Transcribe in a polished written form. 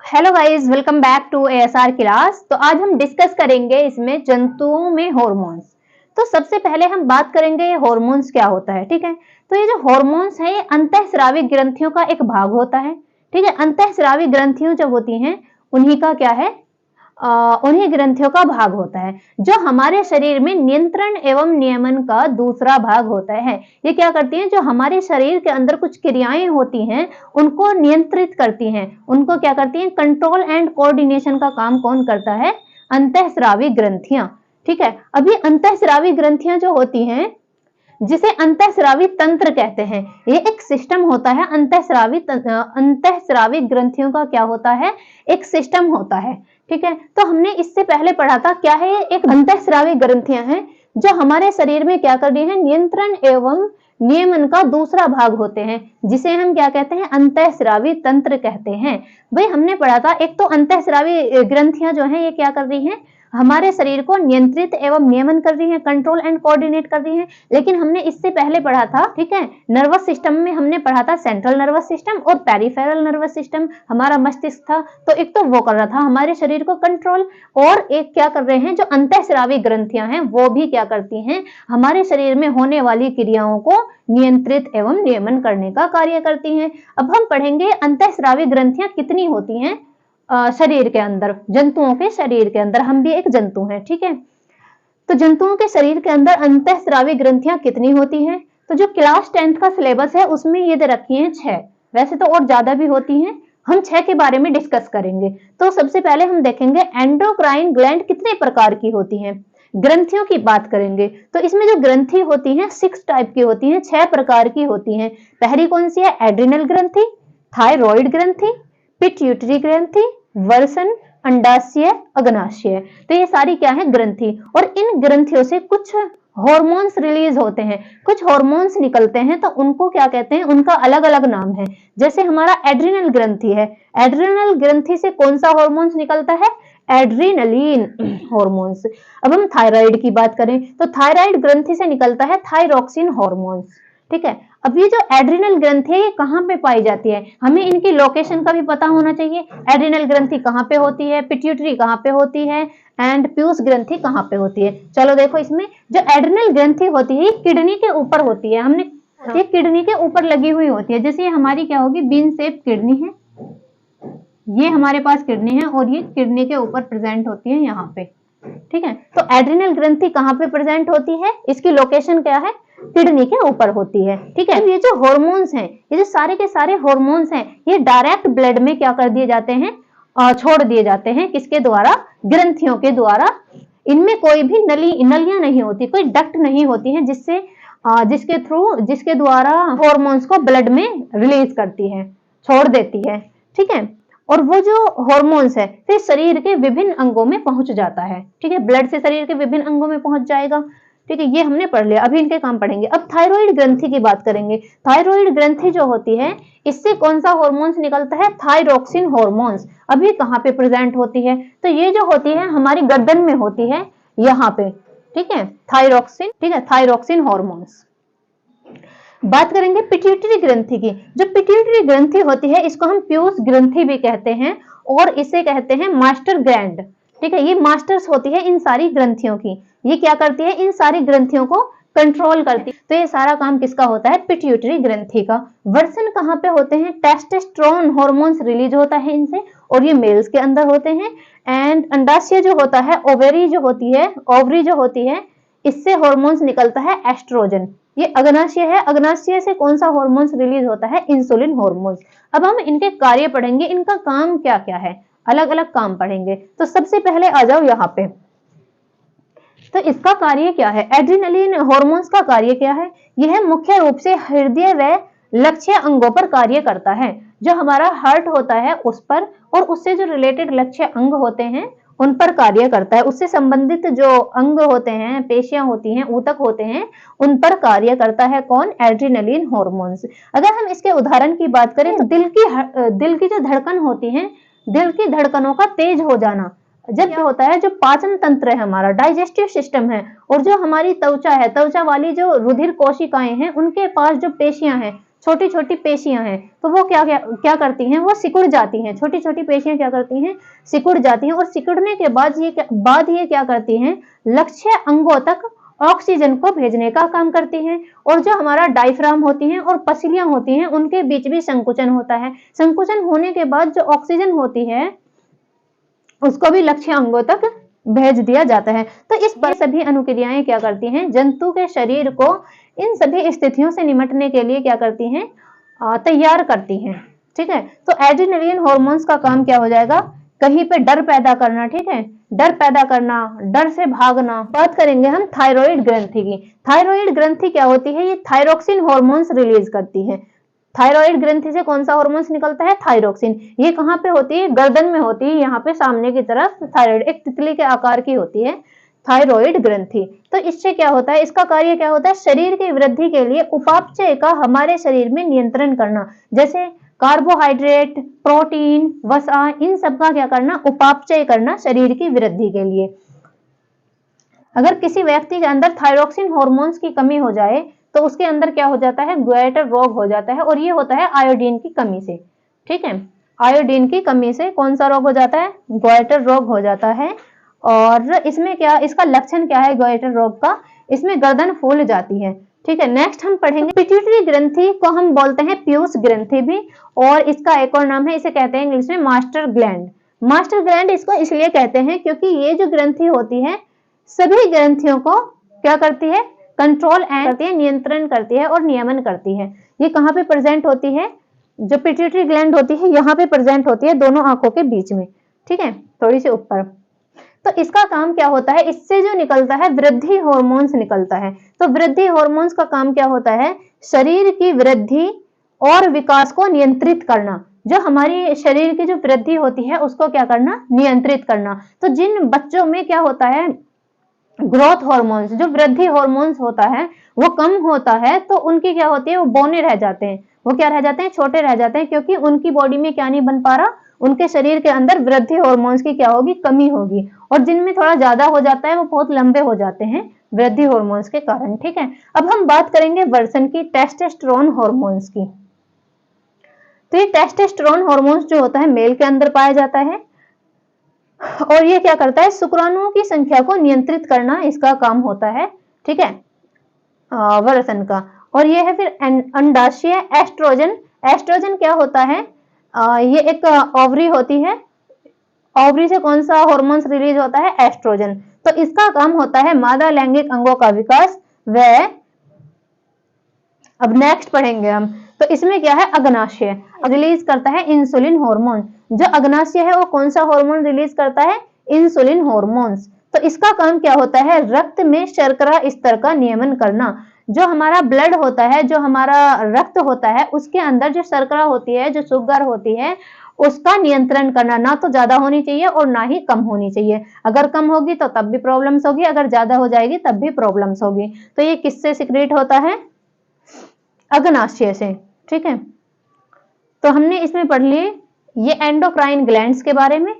Hello guys, welcome back to ASR class. तो आज हम डिस्कस करेंगे इसमें जंतुओं में हॉर्मोन्स। तो सबसे पहले हम बात करेंगे ये हॉर्मोन्स क्या होता है। ठीक है, तो ये जो हॉर्मोन्स है ये अंतःस्रावी ग्रंथियों का एक भाग होता है। ठीक है, अंतःस्रावी ग्रंथियों जब होती हैं उन्हीं का क्या है, उन्हीं ग्रंथियों का भाग होता है जो हमारे शरीर में नियंत्रण एवं नियमन का दूसरा भाग होता है। ये क्या करती हैं, जो हमारे शरीर के अंदर कुछ क्रियाएं होती हैं उनको नियंत्रित करती हैं, उनको क्या करती हैं, कंट्रोल एंड कोऑर्डिनेशन का काम कौन करता है, अंतःस्रावी ग्रंथियां। ठीक है, अभी अंतःस्रावी ग्रंथियां जो होती हैं जिसे अंतःस्रावी तंत्र कहते हैं, ये एक सिस्टम होता है। अंतःस्रावी ग्रंथियों का क्या होता है, एक सिस्टम होता है। ठीक है, तो हमने इससे पहले पढ़ा था क्या है, ये एक अंतःस्रावी ग्रंथियां हैं जो हमारे शरीर में क्या कर रही है, नियंत्रण एवं नियमन का दूसरा भाग होते हैं, जिसे हम क्या कहते हैं, अंतःस्रावी तंत्र कहते हैं। भाई हमने पढ़ा था एक तो अंतःस्रावी ग्रंथियां जो है ये क्या कर रही हैं, हमारे शरीर को नियंत्रित एवं नियमन कर रही है, कंट्रोल एंड कोऑर्डिनेट कर रही है। लेकिन हमने इससे पहले पढ़ा था, ठीक है, नर्वस सिस्टम में हमने पढ़ा था सेंट्रल नर्वस सिस्टम और पेरिफेरल नर्वस सिस्टम, हमारा मस्तिष्क था। तो एक तो वो कर रहा था हमारे शरीर को कंट्रोल, और एक क्या कर रहे हैं, जो अंतःस्रावी ग्रंथियां हैं वो भी क्या करती हैं, हमारे शरीर में होने वाली क्रियाओं को नियंत्रित एवं नियमन करने का कार्य करती हैं। अब हम पढ़ेंगे अंतःस्रावी ग्रंथियां कितनी होती हैं शरीर के अंदर, जंतुओं के शरीर के अंदर। हम भी एक जंतु हैं, ठीक है। तो जंतुओं के शरीर के अंदर अंतःस्रावी ग्रंथियां कितनी होती हैं, तो जो क्लास 10th का सिलेबस है उसमें ये दे रखी हैं 6, वैसे तो और ज्यादा भी होती हैं, हम 6 के बारे में डिस्कस करेंगे। तो सबसे पहले हम देखेंगे एंडोक्राइन ग्लैंड कितने प्रकार की होती हैं, ग्रंथियों की बात करेंगे। तो इसमें जो ग्रंथि होती हैं 6 टाइप की होती हैं, 6 प्रकार की होती हैं। पहली कौन सी है, एड्रिनल ग्रंथि, थायराइड ग्रंथि, पिट्यूटरी ग्रंथि, वर्सन, अंडाशय, अग्नाशय। तो ये सारी क्या है, ग्रंथि। और इन ग्रंथियों से कुछ हॉर्मोन्स रिलीज होते हैं, कुछ हॉर्मोन्स निकलते हैं, तो उनको क्या कहते हैं, उनका अलग अलग नाम है। जैसे हमारा एड्रिनल ग्रंथि है, एड्रिनल ग्रंथि से कौन सा हॉर्मोन्स निकलता है, एड्रीनलिन हॉर्मोन्स। अब हम थायराइड की बात करें तो थायराइड ग्रंथि से निकलता है थायरोक्सिन हॉर्मोन्स। ठीक है, अब ये जो एड्रिनल ग्रंथि है ये कहाँ पे पाई जाती है, हमें इनकी लोकेशन का भी पता होना चाहिए। एड्रिनल ग्रंथि कहाँ पे होती है, पिट्यूटरी कहाँ पे होती है, एंड प्यूस ग्रंथि कहाँ पे होती है। चलो देखो, इसमें जो एड्रिनल ग्रंथि होती है ये किडनी के ऊपर होती है, हमने ये किडनी के ऊपर लगी हुई होती है। जैसे हमारी क्या होगी, बीन शेप किडनी है, ये हमारे पास किडनी है और ये किडनी के ऊपर प्रेजेंट होती है यहाँ पे। ठीक है, तो एड्रिनल ग्रंथि कहाँ पे प्रेजेंट होती है, इसकी लोकेशन क्या है, किडनी के ऊपर होती है। ठीक है, ये जो हॉर्मोन्स हैं, ये जो सारे के सारे हॉर्मोन्स हैं, ये डायरेक्ट ब्लड में क्या कर दिए जाते हैं, छोड़ दिए जाते हैं, किसके द्वारा, ग्रंथियों के द्वारा। इनमें कोई भी नलियां नहीं होती, कोई डक्ट नहीं होती है जिससे जिसके द्वारा हॉर्मोन्स को ब्लड में रिलीज करती है, छोड़ देती है। ठीक है, और वो जो हॉर्मोन्स है फिर शरीर के विभिन्न अंगों में पहुंच जाता है। ठीक है, ब्लड से शरीर के विभिन्न अंगों में पहुंच जाएगा। ठीक है, ये हमने पढ़ लिया, अभी इनके काम पढ़ेंगे। अब थायराइड ग्रंथि की बात करेंगे। थायराइड ग्रंथि जो होती है इससे कौन सा हॉर्मोन्स निकलता है, थायरोक्सिन हॉर्मोन्स। अभी कहाँ पे प्रेजेंट होती है, तो ये जो होती है हमारी गर्दन में होती है, यहाँ पे। ठीक है, थायरोक्सिन, ठीक है, थायरोक्सिन हॉर्मोन्स। बात करेंगे पिट्यूटरी ग्रंथि की। जो पिट्यूटरी ग्रंथि होती है इसको हम प्यूस ग्रंथि भी कहते हैं और इसे कहते हैं मास्टर ग्लैंड। ठीक है, ये मास्टर्स होती है इन सारी ग्रंथियों की, ये क्या करती है, इन सारी ग्रंथियों को कंट्रोल करती है। तो ये सारा काम किसका होता है, पिट्यूटरी ग्रंथि का। वर्सन कहाँ पे होते हैं, टेस्टोस्टेरोन हॉर्मोन्स रिलीज होता है इनसे और ये मेल्स के अंदर होते हैं। एंड अंडाशय जो होता है, ओवरी जो होती है, इससे हॉर्मोन्स निकलता है एस्ट्रोजन। ये अग्नाशय है, अग्नाशय से कौन सा हॉर्मोन्स रिलीज होता है, इंसुलिन हॉर्मोन्स। अब हम इनके कार्य पढ़ेंगे, इनका काम क्या क्या है, अलग अलग काम पढ़ेंगे। तो सबसे पहले आ जाओ यहाँ पे, तो इसका कार्य क्या है, एड्रिनलिन हॉर्मोन्स का कार्य क्या है, यह मुख्य रूप से हृदय व लक्ष्य अंगों पर कार्य करता है। जो हमारा हार्ट होता है उस पर और उससे जो रिलेटेड लक्ष्य अंग होते हैं उन पर कार्य करता है, उससे संबंधित जो अंग होते हैं, पेशियां होती हैं, ऊतक होते हैं, उन पर कार्य करता है कौन, एड्रिनलिन हॉर्मोन्स। अगर हम इसके उदाहरण की बात करें तो दिल की जो धड़कन होती है, दिल की धड़कनों का तेज हो जाना जब क्या होता है, जो पाचन तंत्र है हमारा, डाइजेस्टिव सिस्टम है, और जो हमारी त्वचा है, त्वचा वाली जो रुधिर कोशिकाएं हैं, उनके पास जो पेशियां हैं, छोटी छोटी पेशियां हैं, तो वो क्या क्या क्या करती हैं, वो सिकुड़ जाती हैं। छोटी छोटी पेशियां क्या करती हैं, सिकुड़ जाती हैं, और सिकुड़ने के बाद ये क्या करती हैं, लक्ष्य अंगों तक ऑक्सीजन को भेजने का काम करती हैं। और जो हमारा डायफ्राम होती हैं और पसलियां होती हैं, उनके बीच भी संकुचन होता है। संकुचन होने के बाद जो ऑक्सीजन होती है उसको भी लक्ष्य अंगों तक भेज दिया जाता है। तो इस पर सभी अनुक्रियाएं क्या करती हैं, जंतु के शरीर को इन सभी स्थितियों से निपटने के लिए क्या करती हैं, तैयार करती हैं। ठीक है, तो एड्रेनलिन हॉर्मोन्स का काम क्या हो जाएगा, कहीं पे डर पैदा करना। ठीक है, डर पैदा करना, डर से भागना। बात करेंगे हम थायराइड ग्रंथि की। थायराइड ग्रंथि क्या होती है, ये थायरोक्सिन हॉर्मोन्स रिलीज करती है। थायराइड ग्रंथि से कौन सा हार्मोन्स निकलता है, थायरोक्सिन। ये कहाँ पे होती है, गर्दन में होती है, यहाँ पे सामने की तरफ थायराइड एक तितली के आकार की होती है थायराइड ग्रंथि। तो इससे क्या होता है, इसका कार्य क्या होता है, शरीर की वृद्धि के लिए उपापचय का हमारे शरीर में नियंत्रण करना। जैसे कार्बोहाइड्रेट, प्रोटीन, वसा, इन सब का क्या करना, उपापचय करना शरीर की वृद्धि के लिए। अगर किसी व्यक्ति के अंदर थायरोक्सिन हार्मोन्स की कमी हो जाए तो उसके अंदर क्या हो जाता है, ग्वाइटर रोग हो जाता है, और ये होता है आयोडीन की कमी से। ठीक है, आयोडीन की कमी से कौन सा रोग हो जाता है, ग्वाइटर रोग हो जाता है। और इसमें क्या, इसका लक्षण क्या है ग्वाइटर रोग का, इसमें गर्दन फूल जाती है। ठीक है, नेक्स्ट हम पढ़ेंगे पिट्यूटरी ग्रंथि को हम बोलते हैं पीयूष ग्रंथि भी, और इसका एक और नाम है, इसे कहते हैं इंग्लिश में मास्टर ग्लैंड। मास्टर ग्लैंड इसको इसलिए कहते हैं क्योंकि ये जो ग्रंथि होती है सभी ग्रंथियों को क्या करती है, कंट्रोल करती है, नियंत्रण करती है और नियमन करती है। ये कहाँ पे प्रेजेंट होती है, जो पिट्यूटरी ग्लैंड होती है यहाँ पे प्रेजेंट होती है, दोनों आंखों के बीच में। ठीक है, थोड़ी सी ऊपर। तो इसका काम क्या होता है, इससे जो निकलता है वृद्धि हार्मोन्स निकलता है। तो वृद्धि हार्मोन्स का काम क्या होता है, शरीर की वृद्धि और विकास को नियंत्रित करना। जो हमारी शरीर की जो वृद्धि होती है उसको क्या करना, नियंत्रित करना। तो जिन बच्चों में क्या होता है, ग्रोथ हार्मोन्स, जो वृद्धि हार्मोन्स होता है वो कम होता है, तो उनकी क्या होती है, वो बौने रह जाते हैं, वो क्या रह जाते हैं, छोटे रह जाते हैं, क्योंकि उनकी बॉडी में क्या नहीं बन पा रहा, उनके शरीर के अंदर वृद्धि हार्मोन्स की क्या होगी, कमी होगी। और जिनमें थोड़ा ज्यादा हो जाता है वो बहुत लंबे हो जाते हैं वृद्धि हार्मोन्स के कारण। ठीक है, अब हम बात करेंगे वर्सन की, टेस्टोस्टेरोन हार्मोन्स की। तो ये टेस्टोस्टेरोन हार्मोन्स जो होता है मेल के अंदर पाया जाता है, और ये क्या करता है, शुक्राणुओं की संख्या को नियंत्रित करना इसका काम होता है। ठीक है, वर्सन का। और ये है फिर अंडाशय एस्ट्रोजन। एस्ट्रोजन क्या होता है, ये एक ओवरी होती है, ओवरी से कौन सा हार्मोन्स रिलीज होता है, एस्ट्रोजन। तो इसका काम होता है मादा लैंगिक अंगों का विकास। व अब नेक्स्ट पढ़ेंगे हम, तो इसमें क्या है, अग्नाशय रिलीज करता है इंसुलिन हार्मोन। जो अग्नाशय है वो कौन सा हार्मोन रिलीज करता है, इंसुलिन हार्मोन्स। तो इसका काम क्या होता है, रक्त में शर्करा स्तर का नियमन करना। जो हमारा ब्लड होता है, जो हमारा रक्त होता है, उसके अंदर जो शर्करा होती है, जो शुगर होती है, उसका नियंत्रण करना। ना तो ज्यादा होनी चाहिए और ना ही कम होनी चाहिए। अगर कम होगी तो तब भी प्रॉब्लम्स होगी, अगर ज्यादा हो जाएगी तब भी प्रॉब्लम्स होगी। तो ये किससे सिक्रेट होता है, अग्नाशय से। ठीक है, तो हमने इसमें पढ़ लिए ये एंडोक्राइन ग्लैंड्स के बारे में,